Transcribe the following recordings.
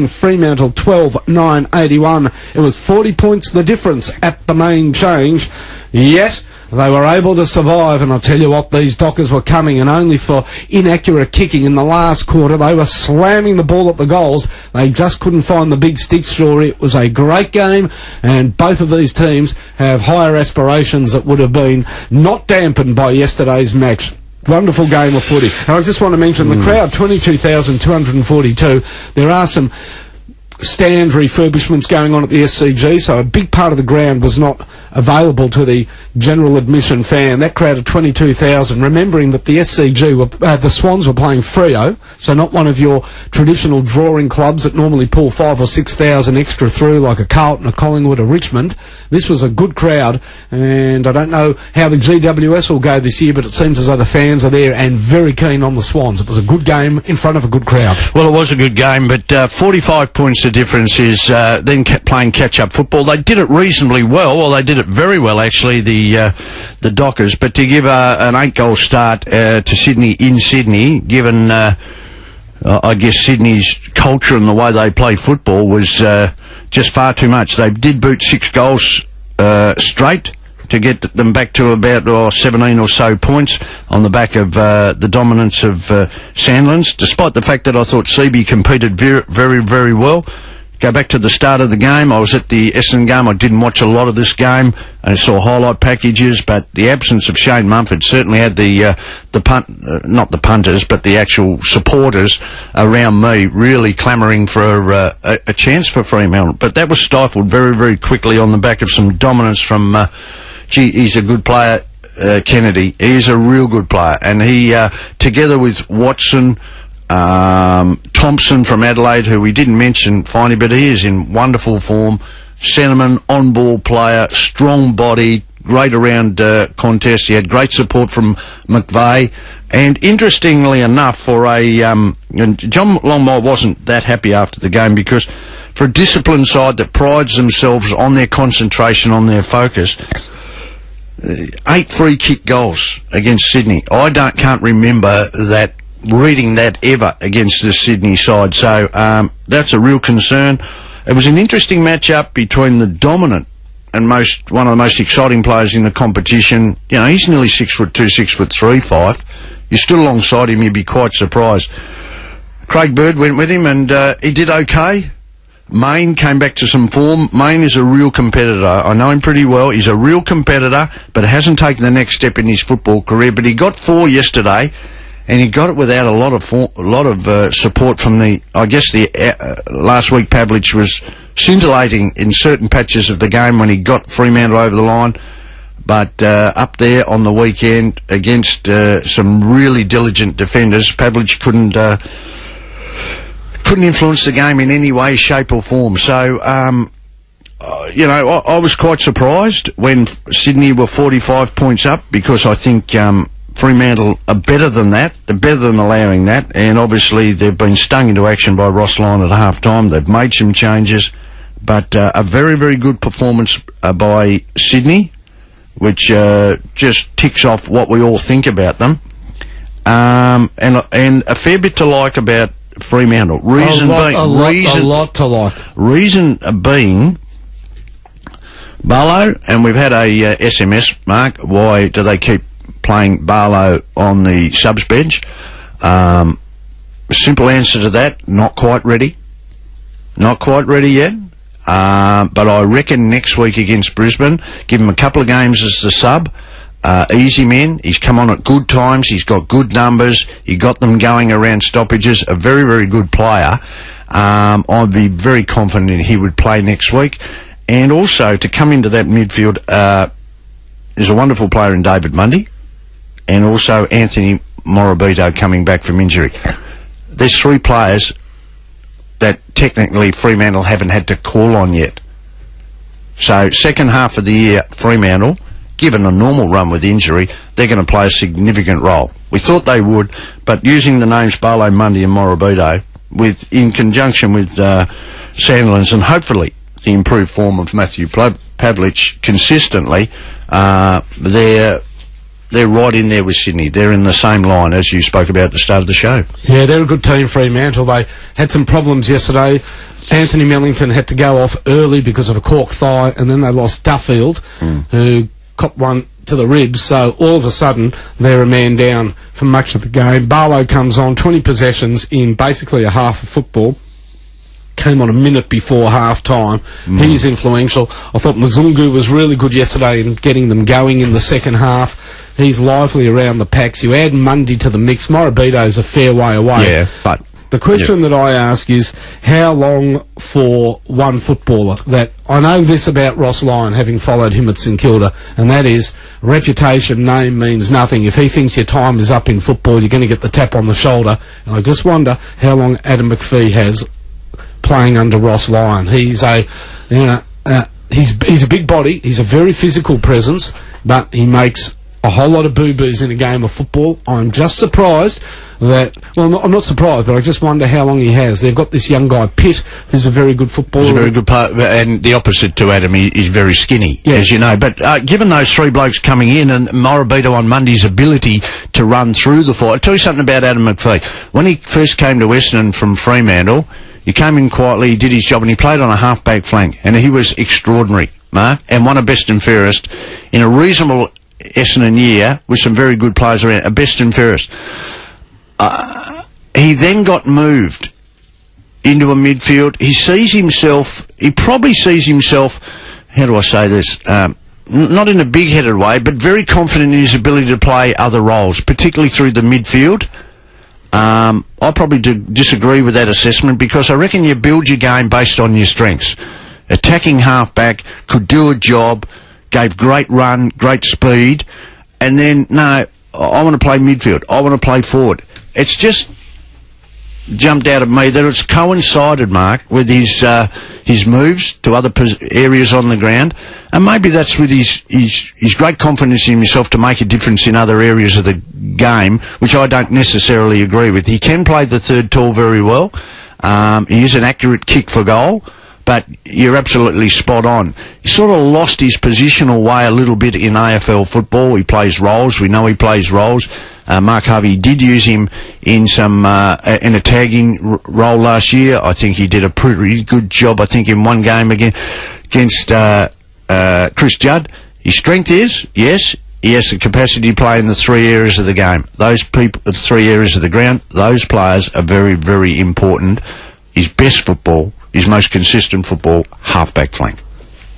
Fremantle 12-9-81. It was 40 points the difference at the main change, yet they were able to survive. And I'll tell you what, these Dockers were coming, and only for inaccurate kicking in the last quarter. They were slamming the ball at the goals. They just couldn't find the big sticks for it. It was a great game, and both of these teams have higher aspirations that would have been not dampened by yesterday's match. Wonderful game of footy. And I just want to mention the crowd, 22,242. There are some stand refurbishments going on at the SCG, so a big part of the ground was not available to the general admission fan. That crowd of 22,000, remembering that the SCG were, the Swans were playing Freo, so not one of your traditional drawing clubs that normally pull 5,000 or 6,000 extra through, like a Carlton, a Collingwood, a Richmond. This was a good crowd, and I don't know how the GWS will go this year, but it seems as though the fans are there and very keen on the Swans. It was a good game in front of a good crowd. Well, it was a good game, but 45 points the difference is then playing catch-up football. They did it reasonably well. Well, they did it very well, actually, the Dockers. But to give an 8-goal start to Sydney in Sydney, given I guess Sydney's culture and the way they play football, was just far too much. They did boot 6 goals straight to get them back to about 17 or so points on the back of the dominance of Sandlands, despite the fact that I thought Seaby competed very, very well. Go back to the start of the game. I was at the SEN game. I didn't watch a lot of this game. I saw highlight packages, but the absence of Shane Mumford certainly had not the punters, but the actual supporters around me really clamouring for a chance for Fremantle. But that was stifled very, very quickly on the back of some dominance from, he's a good player, Kennedy. He is a real good player. And he, together with Watson, Thompson from Adelaide, who we didn't mention, Finey, but he is in wonderful form. Sentiment, on-ball player, strong body, great around contest. He had great support from McVeigh. And interestingly enough, for and John Longmire wasn't that happy after the game, because for a disciplined side that prides themselves on their concentration, on their focus, 8 free kick goals against Sydney. I can't remember reading that ever against the Sydney side, so that's a real concern. It was an interesting matchup between the dominant and one of the most exciting players in the competition. You know, he's nearly 6'2", 6'3", 5. You're still alongside him, you'd be quite surprised. Craig Bird went with him, and he did okay. Mayne came back to some form. Mayne is a real competitor. I know him pretty well. He's a real competitor, but hasn't taken the next step in his football career. But he got 4 yesterday, and he got it without a lot of support from last week Pavlich was scintillating in certain patches of the game when he got Fremantle over the line. But up there on the weekend against some really diligent defenders, Pavlich couldn't influence the game in any way, shape or form. So, you know, I was quite surprised when Sydney were 45 points up, because I think Fremantle are better than that. They're better than allowing that. And obviously they've been stung into action by Ross Lyon at half-time. They've made some changes. But a very, very good performance by Sydney, which just ticks off what we all think about them. And a fair bit to like about Fremantle. A lot to like. Reason being, Barlow, and we've had a SMS, Mark, why do they keep playing Barlow on the subs bench? Simple answer to that, not quite ready. Not quite ready yet. But I reckon next week against Brisbane, give him a couple of games as the sub. Easy man. He's come on at good times. He's got good numbers. He got them going around stoppages. A very, very good player. I'd be very confident he would play next week. And also, to come into that midfield, there's a wonderful player in David Mundy, and also Anthony Morabito coming back from injury. There's 3 players that technically Fremantle haven't had to call on yet. So second half of the year, Fremantle, given a normal run with injury, they're going to play a significant role. We thought they would, but using the names Barlow, Mundy and Morabito, in conjunction with Sandlands, and hopefully the improved form of Matthew Pavlich consistently, they're they're right in there with Sydney. They're in the same line as you spoke about at the start of the show. Yeah, they're a good team, Fremantle. They had some problems yesterday. Anthony Mellington had to go off early because of a cork thigh, and then they lost Duffield, who copped one to the ribs, so all of a sudden they're a man down for much of the game. Barlow comes on, 20 possessions in basically a half of football. Came on a minute before half-time. He's influential. I thought Mzungu was really good yesterday in getting them going in the second half. He's lively around the packs. You add Mundy to the mix. Morabito's a fair way away. Yeah, but the question that I ask is, how long for one footballer? That I know this about Ross Lyon, having followed him at St Kilda, and that is, reputation, name means nothing. If he thinks your time is up in football, you're going to get the tap on the shoulder. And I just wonder how long Adam McPhee has playing under Ross Lyon. He's a, he's a big body. He's a very physical presence, but he makes a whole lot of boo-boos in a game of football. I'm just surprised that, well, I'm not surprised, but I just wonder how long he has. They've got this young guy, Pitt, who's a very good footballer. He's a very good player, and the opposite to Adam, he's very skinny, as you know. But given those three blokes coming in, and Morabito on Monday's ability to run through the fight, I'll tell you something about Adam McPhee. When he first came to Essendon from Fremantle, he came in quietly, he did his job, and he played on a half-back flank, and he was extraordinary, Mark, and one of best and fairest in a reasonable Essendon year with some very good players around, a best and fairest. He then got moved into a midfield. He probably sees himself, how do I say this, not in a big-headed way, but very confident in his ability to play other roles, particularly through the midfield. I probably disagree with that assessment, because I reckon you build your game based on your strengths. Attacking halfback, could do a job, gave great run, great speed, and then, no, I want to play midfield, I want to play forward. It's just jumped out of me that it's coincided, Mark, with his moves to other areas on the ground, and maybe that's with his great confidence in himself to make a difference in other areas of the game, which I don't necessarily agree with. He can play the third tall very well. He is an accurate kick for goal, but you're absolutely spot on. He sort of lost his positional way a little bit in AFL football. He plays roles. We know he plays roles. Mark Harvey did use him in some in a tagging role last year. I think he did a pretty good job. I think in one game against Chris Judd. His strength is, yes, he has the capacity to play in the three areas of the game. Those people, the three areas of the ground, those players are very, very important. His best football, his most consistent football, half-back flank.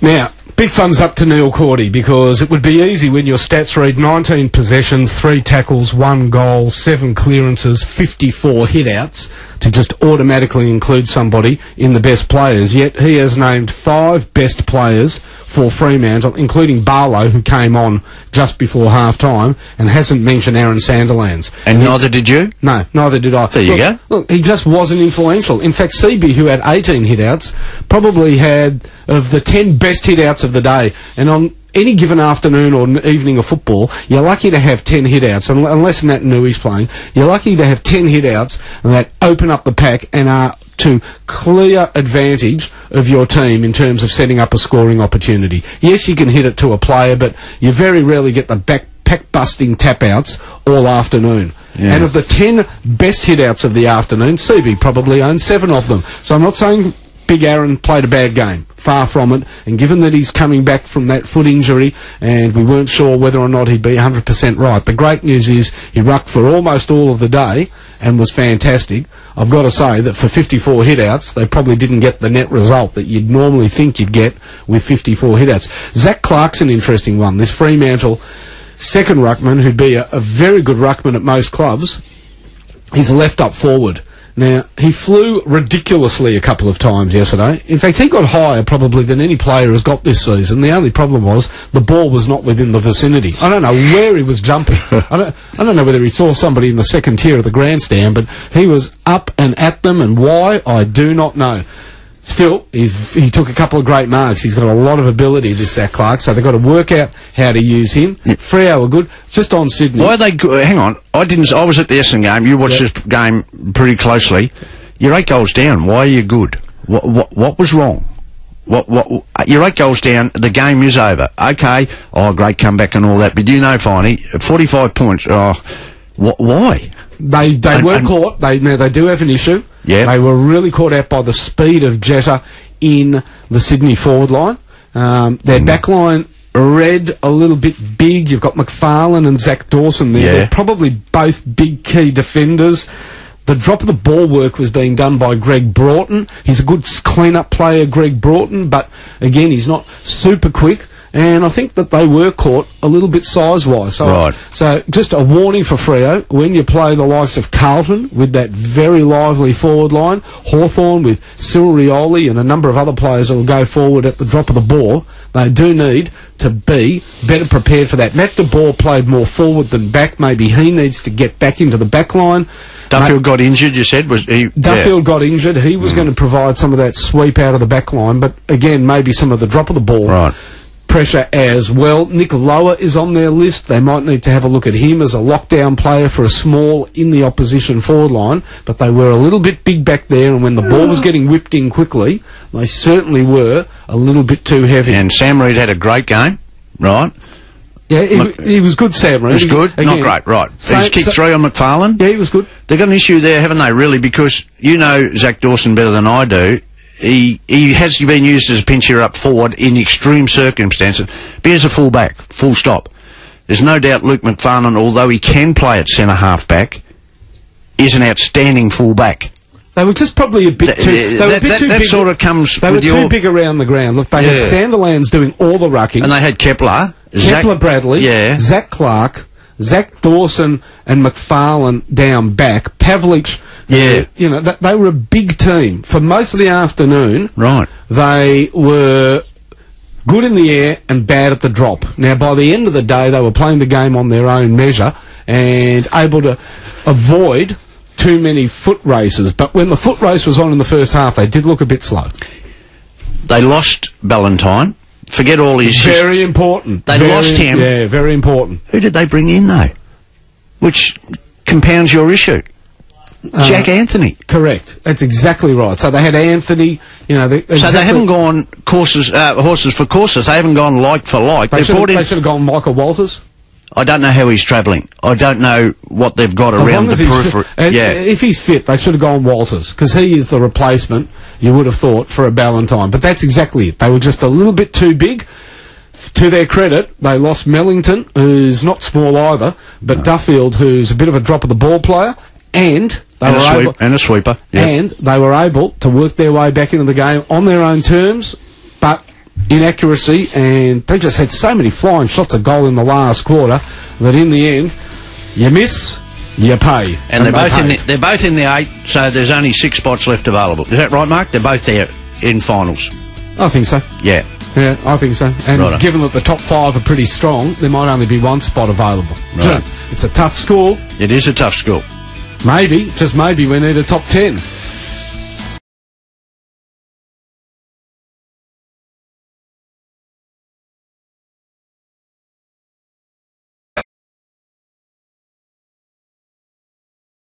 Now, big thumbs up to Neil Cordy, because it would be easy when your stats read 19 possessions, 3 tackles, 1 goal, 7 clearances, 54 hit-outs, to just automatically include somebody in the best players. Yet he has named 5 best players for Fremantle, including Barlow, who came on just before half-time, and hasn't mentioned Aaron Sandilands. And neither did you? No, neither did I. There you go. Look, he just wasn't influential. In fact, Seaby, who had 18 hit-outs, probably had, of the 10 best hit-outs of the day, and on any given afternoon or evening of football, you're lucky to have 10 hit-outs, unless Nat Nui's playing. You're lucky to have 10 hit-outs that open up the pack and are to clear advantage of your team in terms of setting up a scoring opportunity. Yes, you can hit it to a player, but you very rarely get the pack-busting tap-outs all afternoon. Yeah. And of the 10 best hit-outs of the afternoon, CB probably owns 7 of them. So I'm not saying Big Aaron played a bad game. Far from it. And given that he's coming back from that foot injury, and we weren't sure whether or not he'd be 100% right, the great news is he rucked for almost all of the day and was fantastic. I've got to say that for 54 hit-outs, they probably didn't get the net result that you'd normally think you'd get with 54 hit-outs. Zach Clark's an interesting one. This Fremantle second ruckman, who'd be a very good ruckman at most clubs, he's left up forward. Now, he flew ridiculously a couple of times yesterday. In fact, he got higher probably than any player has got this season. The only problem was the ball was not within the vicinity. I don't know where he was jumping. I don't know whether he saw somebody in the second tier of the grandstand, but he was up and at them, and why, I do not know. Still, he took a couple of great marks. He's got a lot of ability, this Zach Clark, so they've got to work out how to use him. Freo were good. Just on Sydney. Why are they good? Hang on. I was at the Essendon game. You watched this game pretty closely. You're 8 goals down. Why are you good? What was wrong? You're 8 goals down, the game is over. Okay, great comeback and all that, but you know, Finey, 45 points, why? They were caught. Now they do have an issue. Yeah. They were really caught out by the speed of Jetta in the Sydney forward line. Their back line read a little bit big. You've got McFarlane and Zach Dawson there. Yeah. They're probably both big key defenders. The drop of the ball work was being done by Greg Broughton. He's a good clean-up player, Greg Broughton, but again, he's not super quick. And I think that they were caught a little bit size-wise. So just a warning for Freo, when you play the likes of Carlton with that very lively forward line, Hawthorn with Cyril Rioli and a number of other players that will go forward at the drop of the ball, they do need to be better prepared for that. Matt de Boer played more forward than back. Maybe he needs to get back into the back line. Duffield got injured, you said? Duffield got injured. He was going to provide some of that sweep out of the back line, but again, maybe some of the drop of the ball pressure as well. Nick Lower is on their list. They might need to have a look at him as a lockdown player for a small in the opposition forward line, but they were a little bit big back there, and when the ball was getting whipped in quickly, they certainly were a little bit too heavy. And Sam Reid had a great game, right? Yeah, he was good, Sam Reid. He was good, not great, right. He's kicked 3 on McFarlane. Yeah, he was good. They've got an issue there, haven't they, really? Because you know Zach Dawson better than I do. He has been used as a pinch hitter up forward in extreme circumstances. But he's a full-back, full stop. There's no doubt Luke McFarlane, although he can play at centre-half-back, is an outstanding full-back. They were just probably a bit too... They were a bit too big. Sort of comes they were too big around the ground. Look, they had Sanderlands doing all the rucking. And they had Kepler. Bradley, Zach Clark, Zach Dawson and McFarlane down back. Pavlich, you know, they were a big team. For most of the afternoon, they were good in the air and bad at the drop. Now, by the end of the day, they were playing the game on their own measure and able to avoid too many foot races. But when the foot race was on in the first half, they did look a bit slow. They lost Ballantyne. Forget all his... Very important. They lost him. Yeah, very important. Who did they bring in, though? Which compounds your issue. Jack Anthony. Correct. That's exactly right. So they had Anthony, you know... So they haven't gone horses for courses. They haven't gone like for like. They should have gone Michael Walters. I don't know how he's travelling. I don't know what they've got around the periphery. If he's fit, they should have gone Walters, because he is the replacement, you would have thought, for a Ballantyne. But that's exactly it. They were just a little bit too big. To their credit, they lost Mellington, who's not small either, but Duffield, who's a bit of a drop-of-the-ball player, and a sweeper. Yep. And they were able to work their way back into the game on their own terms, but inaccuracy, and they just had so many flying shots of goal in the last quarter that in the end, you miss, you pay. And they're both in the 8, so there's only 6 spots left available. Is that right, Mark? They're both there in finals. I think so. Yeah. Yeah, I think so. And given that the top 5 are pretty strong, there might only be 1 spot available. Right. It's a tough school. It is a tough school. Maybe, just maybe, we need a top 10.